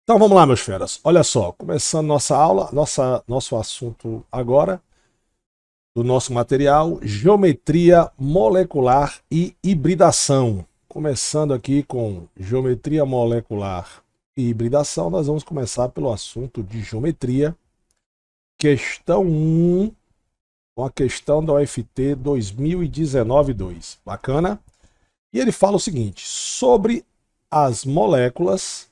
Então vamos lá, meus feras. Olha só, começando nossa aula, nosso assunto agora, do nosso material, geometria molecular e hibridação. Começando aqui com geometria molecular e hibridação, nós vamos começar pelo assunto de geometria. Questão 1, com a questão da UFT 2019-2. Bacana? E ele fala o seguinte, sobre as moléculas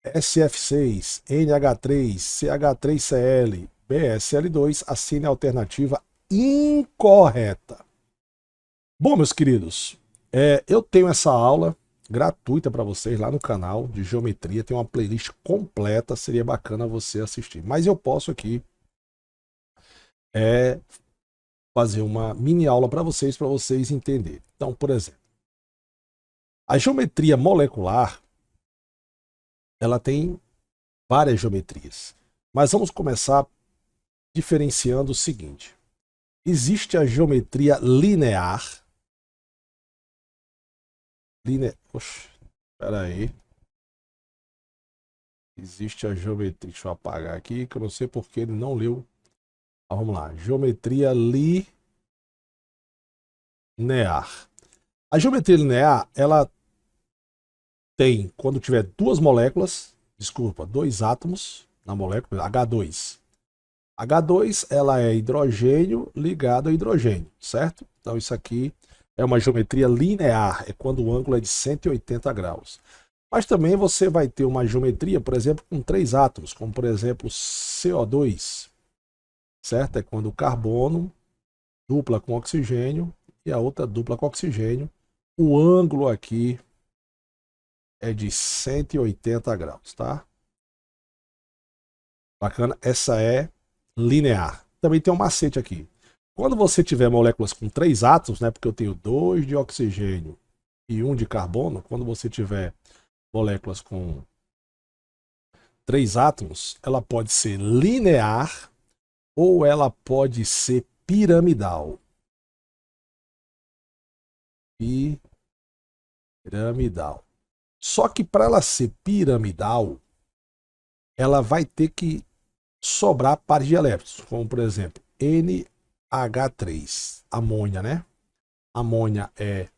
SF6, NH3, CH3Cl, BSL2, assine a alternativa incorreta. Bom, meus queridos, eu tenho essa aula gratuita para vocês lá no canal de geometria, tem uma playlist completa, seria bacana você assistir. Mas eu posso aqui fazer uma mini aula para vocês entenderem. Então, por exemplo, a geometria molecular, ela tem várias geometrias. Mas vamos começar diferenciando o seguinte. Existe a geometria linear. Oxe, espera aí. Existe a geometria. Deixa eu apagar aqui, que eu não sei porque ele não leu. Vamos lá. Geometria linear. A geometria linear, ela tem, quando tiver duas moléculas, dois átomos na molécula, H2. H2, ela é hidrogênio ligado a hidrogênio, certo? Então isso aqui é uma geometria linear, é quando o ângulo é de 180 graus. Mas também você vai ter uma geometria, por exemplo, com três átomos, como por exemplo CO2, certo? É quando o carbono dupla com oxigênio e a outra dupla com oxigênio. O ângulo aqui é de 180 graus, tá? Bacana? Essa é linear. Também tem um macete aqui. Quando você tiver moléculas com três átomos, né, porque eu tenho 2 de oxigênio e 1 de carbono, quando você tiver moléculas com três átomos, ela pode ser linear ou ela pode ser piramidal. Piramidal. Só que para ela ser piramidal, ela vai ter que sobrar pares de elétrons, como por exemplo, NH3, amônia, né? Amônia é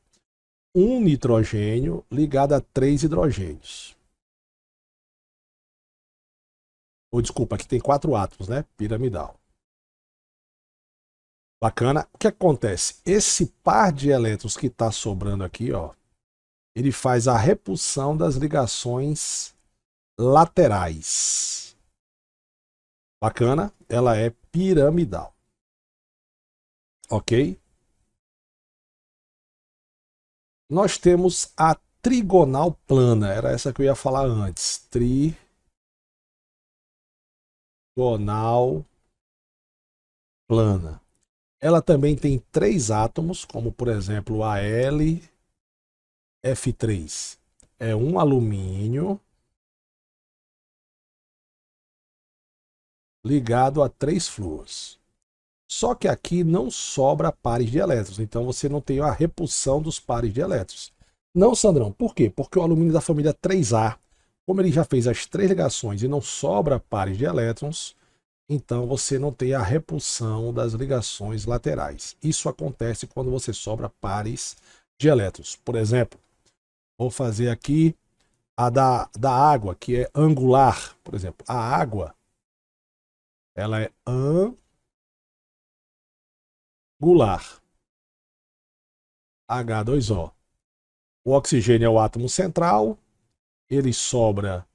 um nitrogênio ligado a três hidrogênios. Ou desculpa, aqui tem quatro átomos, né? Piramidal. Bacana. O que acontece? Esse par de elétrons que está sobrando aqui, ó, ele faz a repulsão das ligações laterais. Bacana? Ela é piramidal. Ok? Nós temos a trigonal plana. Era essa que eu ia falar antes. Trigonal plana. Ela também tem três átomos, como por exemplo a LF3. É um alumínio ligado a três flúors. Só que aqui não sobra pares de elétrons, então você não tem a repulsão dos pares de elétrons. Não, Sandrão, por quê? Porque o alumínio da família 3A, como ele já fez as três ligações e não sobra pares de elétrons, então você não tem a repulsão das ligações laterais. Isso acontece quando você sobra pares de elétrons. Por exemplo, vou fazer aqui a da água, que é angular. Por exemplo, a água, ela é angular. H2O. O oxigênio é o átomo central, ele sobra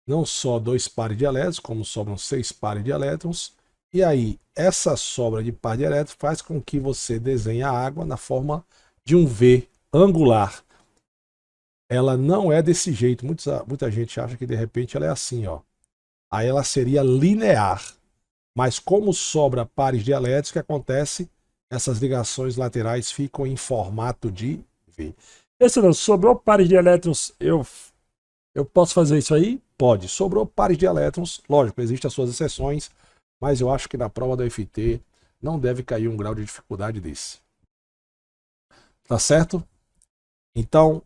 não só dois pares de elétrons, como sobram seis pares de elétrons. E aí, essa sobra de par de elétrons faz com que você desenhe a água na forma de um V angular. Ela não é desse jeito. Muita gente acha que de repente ela é assim, ó. Aí ela seria linear. Mas como sobra pares de elétrons, o que acontece? Essas ligações laterais ficam em formato de V. Esse não, sobrou pares de elétrons, eu posso fazer isso aí? Pode. Sobrou pares de elétrons, lógico, existem as suas exceções, mas eu acho que na prova da UFT não deve cair um grau de dificuldade desse. Tá certo? Então,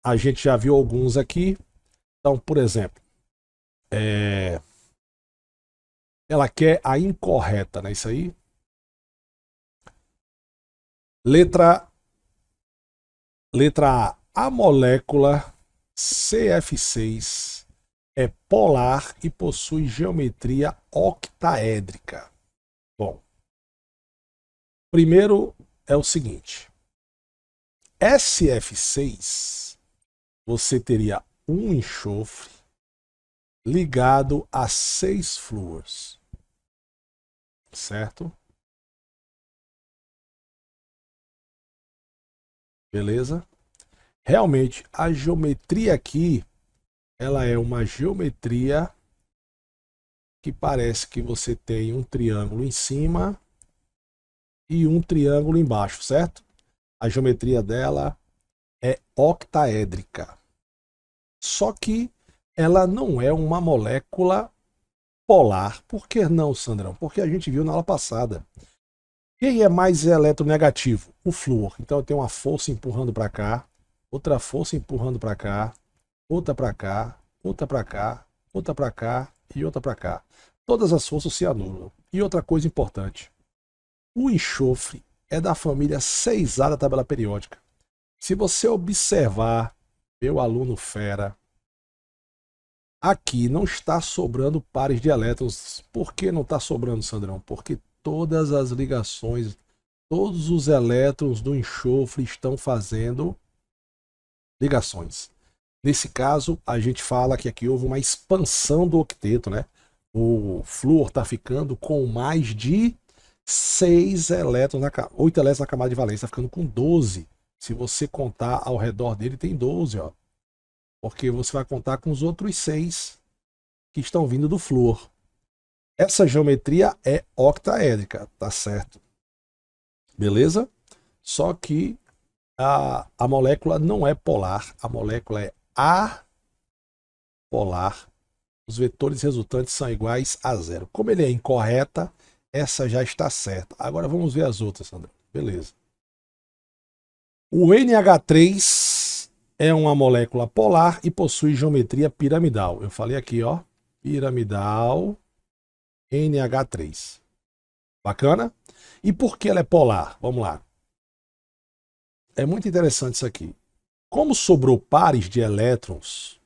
a gente já viu alguns aqui. Então, por exemplo, ela quer a incorreta, não é isso aí? Letra A. A molécula CF6 é polar e possui geometria octaédrica. Bom, primeiro é o seguinte. SF6, você teria um enxofre ligado a 6 flúors, certo? Beleza? Realmente, a geometria aqui, ela é uma geometria que parece que você tem um triângulo em cima e um triângulo embaixo, certo? A geometria dela é octaédrica. Só que ela não é uma molécula polar. Por que não, Sandrão? Porque a gente viu na aula passada. Quem é mais eletronegativo? O flúor. Então eu tenho uma força empurrando para cá, outra força empurrando para cá, outra para cá, outra para cá, outra para cá e outra para cá. Todas as forças se anulam. E outra coisa importante. O enxofre é da família 6A da tabela periódica. Se você observar, meu aluno fera, aqui não está sobrando pares de elétrons. Por que não está sobrando, Sandrão? Porque todas as ligações, todos os elétrons do enxofre estão fazendo ligações. Nesse caso, a gente fala que aqui houve uma expansão do octeto, né? O flúor está ficando com mais de 6 elétrons, 8 elétrons na camada de valência, está ficando com 12. Se você contar ao redor dele, tem 12, ó. Porque você vai contar com os outros 6 que estão vindo do flúor. Essa geometria é octaédrica, tá certo? Beleza? Só que a molécula não é polar, a molécula é apolar. Os vetores resultantes são iguais a zero. Como ele é incorreta, essa já está certa. Agora vamos ver as outras, Sandra. Beleza. O NH3 é uma molécula polar e possui geometria piramidal. Eu falei aqui, ó, piramidal NH3. Bacana? E por que ela é polar? Vamos lá. É muito interessante isso aqui. Como sobrou pares de elétrons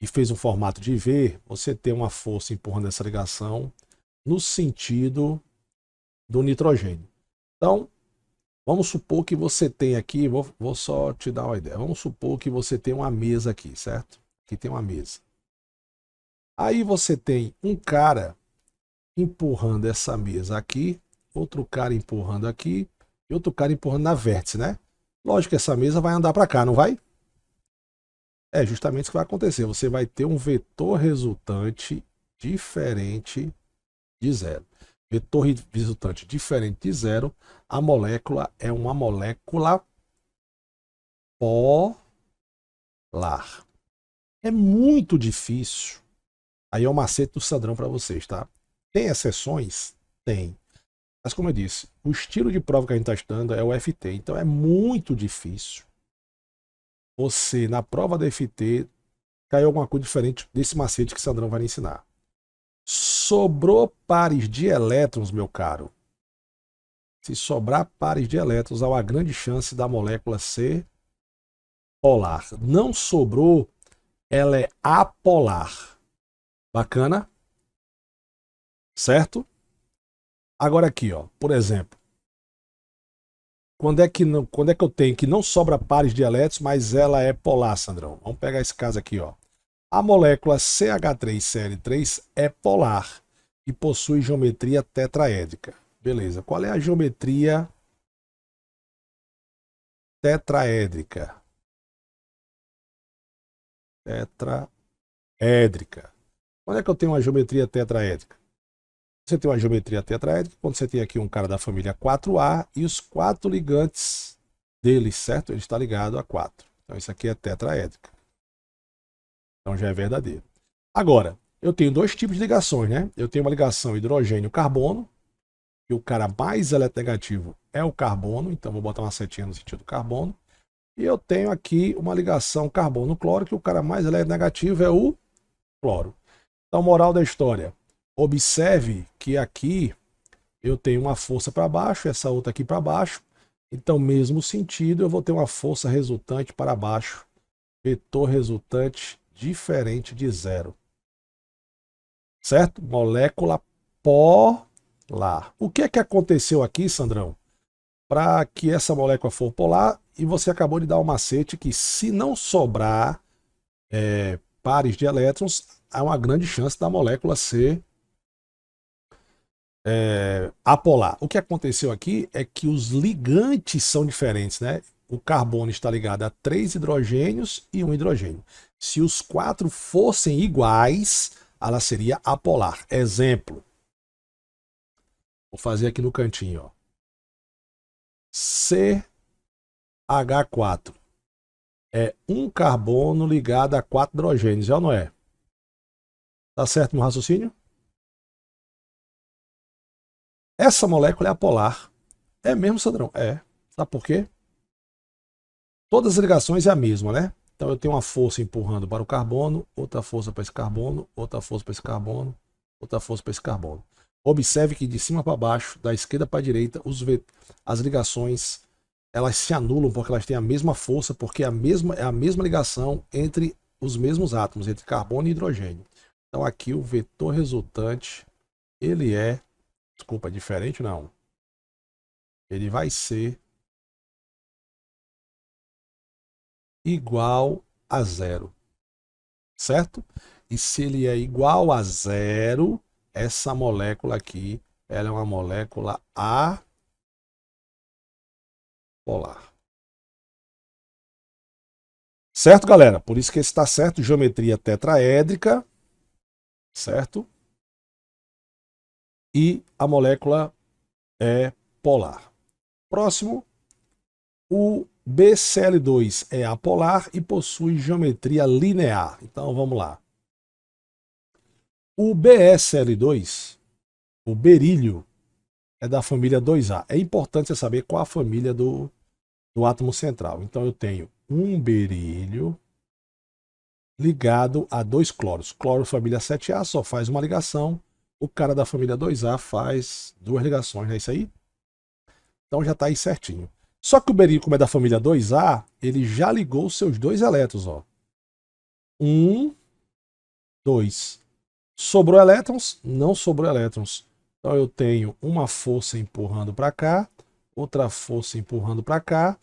e fez um formato de V, você tem uma força empurrando essa ligação no sentido do nitrogênio. Então, vamos supor que você tem aqui, vou só te dar uma ideia. Vamos supor que você tem uma mesa aqui, certo? Aqui tem uma mesa. Aí você tem um cara empurrando essa mesa aqui, outro cara empurrando aqui e outro cara empurrando na vértice, né? Lógico que essa mesa vai andar para cá, não vai? É justamente isso que vai acontecer. Você vai ter um vetor resultante diferente de zero. Vetor resultante diferente de zero, a molécula é uma molécula polar. É muito difícil. Aí é o macete do Sandrão para vocês, tá? Tem exceções? Tem. Mas como eu disse, o estilo de prova que a gente está estudando é o FT. Então é muito difícil você, na prova da FT, cair alguma coisa diferente desse macete que o Sandrão vai lhe ensinar. Sobrou pares de elétrons, meu caro. Se sobrar pares de elétrons, há uma grande chance da molécula ser polar. Não sobrou, ela é apolar. Bacana? Certo? Agora aqui, ó, por exemplo, quando é que eu tenho que não sobra pares de elétrons, mas ela é polar, Sandrão? Vamos pegar esse caso aqui, ó. A molécula CH3Cl3 é polar e possui geometria tetraédrica. Beleza. Qual é a geometria tetraédrica? Tetraédrica. Quando é que eu tenho uma geometria tetraédrica? Você tem uma geometria tetraédrica quando você tem aqui um cara da família 4A e os 4 ligantes dele, certo? Ele está ligado a 4. Então isso aqui é tetraédrica. Então já é verdadeiro. Agora, eu tenho dois tipos de ligações, né? Eu tenho uma ligação hidrogênio-carbono, e o cara mais eletronegativo é o carbono, então vou botar uma setinha no sentido do carbono. E eu tenho aqui uma ligação carbono-cloro, que o cara mais negativo é o cloro. Então, moral da história. Observe que aqui eu tenho uma força para baixo, essa outra aqui para baixo. Então, mesmo sentido, eu vou ter uma força resultante para baixo. Vetor resultante diferente de zero. Certo? Molécula polar. O que é que aconteceu aqui, Sandrão? Para que essa molécula for polar, e você acabou de dar um macete que, se não sobrar pares de elétrons, há uma grande chance da molécula ser apolar. O que aconteceu aqui é que os ligantes são diferentes, né? O carbono está ligado a 3 hidrogênios e 1 hidrogênio. Se os 4 fossem iguais, ela seria apolar. Exemplo. Vou fazer aqui no cantinho, ó. CH4 é um carbono ligado a 4 hidrogênios, já não é? Tá certo no raciocínio? Essa molécula é apolar. É mesmo, Sandrão? É. Sabe por quê? Todas as ligações é a mesma, né? Então eu tenho uma força empurrando para o carbono, outra força para esse carbono, outra força para esse carbono, outra força para esse carbono. Observe que de cima para baixo, da esquerda para a direita, as ligações elas se anulam porque elas têm a mesma força, porque é a mesma ligação entre os mesmos átomos, entre carbono e hidrogênio. Então aqui o vetor resultante, ele é, desculpa, diferente não. Ele vai ser igual a zero, certo? E se ele é igual a zero, essa molécula aqui, ela é uma molécula apolar. Certo, galera? Por isso que esse está certo, geometria tetraédrica, certo? E a molécula é polar. Próximo, o BCl2 é apolar e possui geometria linear. Então vamos lá. O BeSL2, o berílio, é da família 2A. É importante você saber qual a família do átomo central. Então eu tenho um berílio ligado a 2 cloros. Cloro família 7A só faz uma ligação. O cara da família 2A faz 2 ligações, não é isso aí? Então já está aí certinho. Só que o berílio, como é da família 2A, ele já ligou os seus 2 elétrons. Ó. 1, 2. Sobrou elétrons? Não sobrou elétrons. Então eu tenho uma força empurrando para cá, outra força empurrando para cá.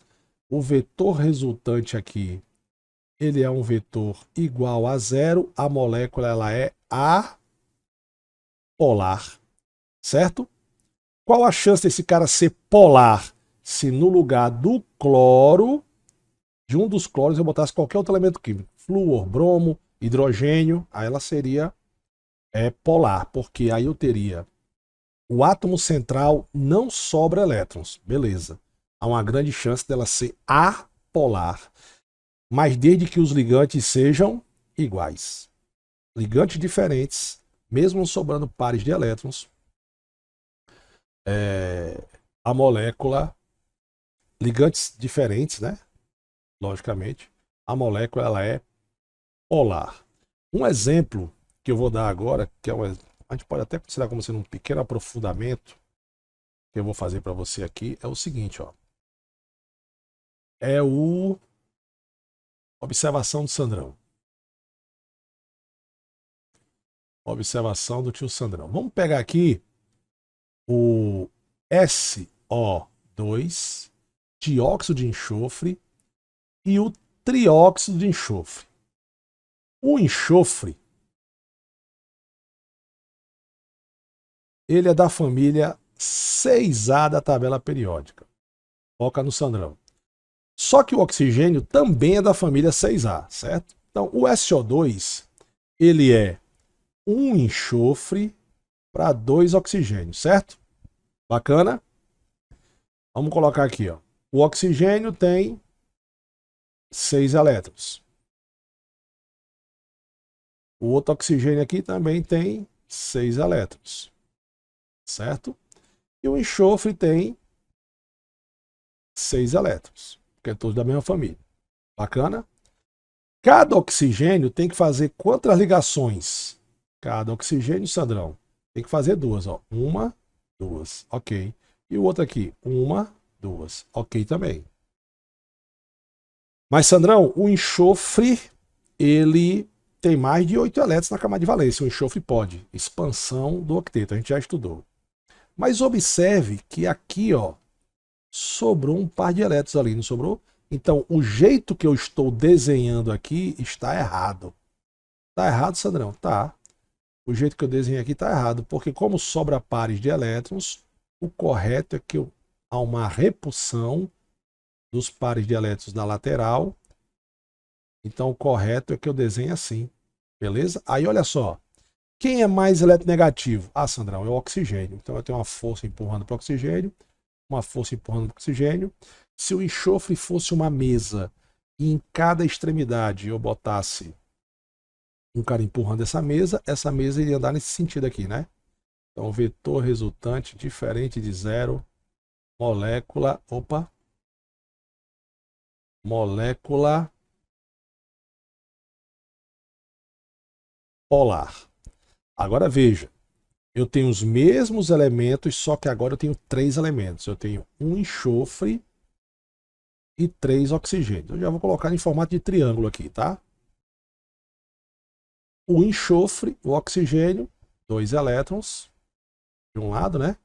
O vetor resultante aqui, ele é um vetor igual a zero. A molécula ela é apolar, certo? Qual a chance desse cara ser polar? Se no lugar do cloro, de um dos cloros, eu botasse qualquer outro elemento químico, flúor, bromo, hidrogênio, aí ela seria polar, porque aí eu teria o átomo central não sobra elétrons, beleza. Há uma grande chance dela ser apolar, mas desde que os ligantes sejam iguais. Ligantes diferentes, mesmo sobrando pares de elétrons, a molécula, ligantes diferentes, né? Logicamente, a molécula ela é polar. Um exemplo que eu vou dar agora, que é a gente pode até considerar como sendo um pequeno aprofundamento, que eu vou fazer para você aqui, é o seguinte, ó. É o observação do Sandrão. Observação do tio Sandrão. Vamos pegar aqui o SO2, dióxido de enxofre e o trióxido de enxofre. O enxofre, ele é da família 6A da tabela periódica. Foca no Sandrão. Só que o oxigênio também é da família 6A, certo? Então, o SO2, ele é um enxofre para 2 oxigênios, certo? Bacana? Vamos colocar aqui, ó. O oxigênio tem 6 elétrons. O outro oxigênio aqui também tem 6 elétrons, certo? E o enxofre tem 6 elétrons. porque é todos da mesma família. Bacana? Cada oxigênio tem que fazer quantas ligações? Cada oxigênio, Sandrão, tem que fazer duas, ó. Uma, duas, ok. E o outro aqui, uma, duas, ok também. Mas, Sandrão, o enxofre, ele tem mais de 8 elétrons na camada de valência. O enxofre pode. Expansão do octeto, a gente já estudou. Mas observe que aqui, ó, sobrou um par de elétrons ali, não sobrou? Então, o jeito que eu estou desenhando aqui está errado. Tá errado, Sandrão? Tá. O jeito que eu desenhei aqui está errado, porque como sobra pares de elétrons, o correto é que há uma repulsão dos pares de elétrons na lateral. Então, o correto é que eu desenhe assim. Beleza? Aí, olha só. Quem é mais eletronegativo? Ah, Sandrão, é o oxigênio. Então, eu tenho uma força empurrando para o oxigênio, uma força empurrando para o oxigênio. Se o enxofre fosse uma mesa e em cada extremidade eu botasse um cara empurrando essa mesa iria andar nesse sentido aqui, né? Então, vetor resultante diferente de zero, molécula, molécula polar. Agora veja, eu tenho os mesmos elementos, só que agora eu tenho 3 elementos. Eu tenho um enxofre e 3 oxigênios. Eu já vou colocar em formato de triângulo aqui, tá? O enxofre, o oxigênio, 2 elétrons, de um lado, né?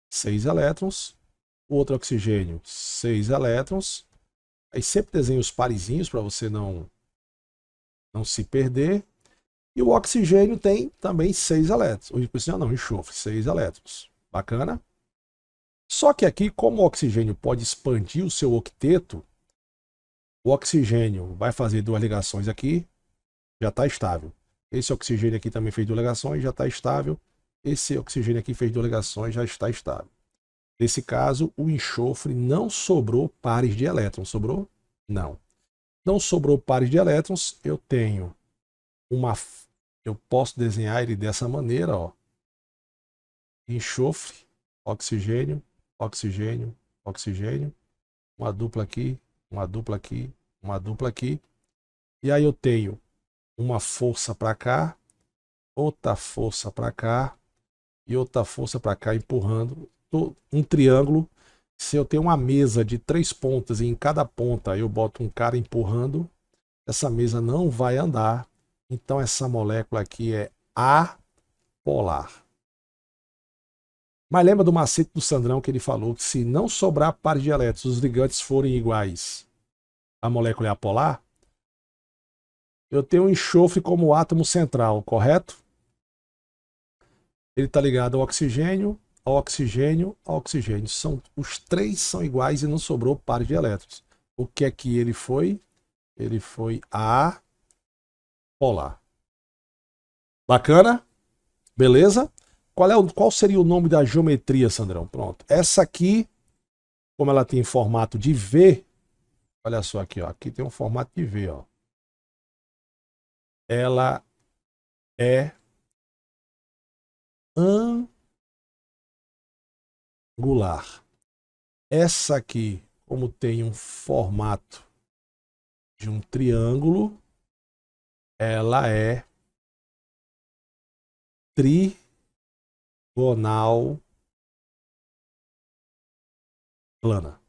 6 elétrons. O outro oxigênio, 6 elétrons. Aí sempre desenho os parezinhos para você não se perder. E o oxigênio tem também 6 elétrons. Não, enxofre, 6 elétrons. Bacana? Só que aqui, como o oxigênio pode expandir o seu octeto, o oxigênio vai fazer 2 ligações aqui, já está estável. Esse oxigênio aqui também fez 2 ligações, já está estável. Esse oxigênio aqui fez 2 ligações, já está estável. Nesse caso, o enxofre não sobrou pares de elétrons. Sobrou? Não. Não sobrou pares de elétrons, eu tenho eu posso desenhar ele dessa maneira, ó. Enxofre, oxigênio, oxigênio, oxigênio, uma dupla aqui, uma dupla aqui, uma dupla aqui. E aí eu tenho uma força para cá, outra força para cá e outra força para cá empurrando um triângulo. Se eu tenho uma mesa de 3 pontas e em cada ponta eu boto um cara empurrando, essa mesa não vai andar. Então essa molécula aqui é apolar. Mas lembra do macete do Sandrão que ele falou que se não sobrar pares de elétrons, os ligantes forem iguais, a molécula é apolar? Eu tenho um enxofre como átomo central, correto? Ele está ligado ao oxigênio, ao oxigênio, ao oxigênio. Os 3 são iguais e não sobrou pares de elétrons. O que é que ele foi? Ele foi apolar. Bacana? Beleza? Qual seria o nome da geometria, Sandrão? Pronto. Essa aqui, como ela tem formato de V, olha só aqui, ó. Aqui tem um formato de V, ó. Ela é angular. Essa aqui, como tem um formato de um triângulo, ela é trigonal plana.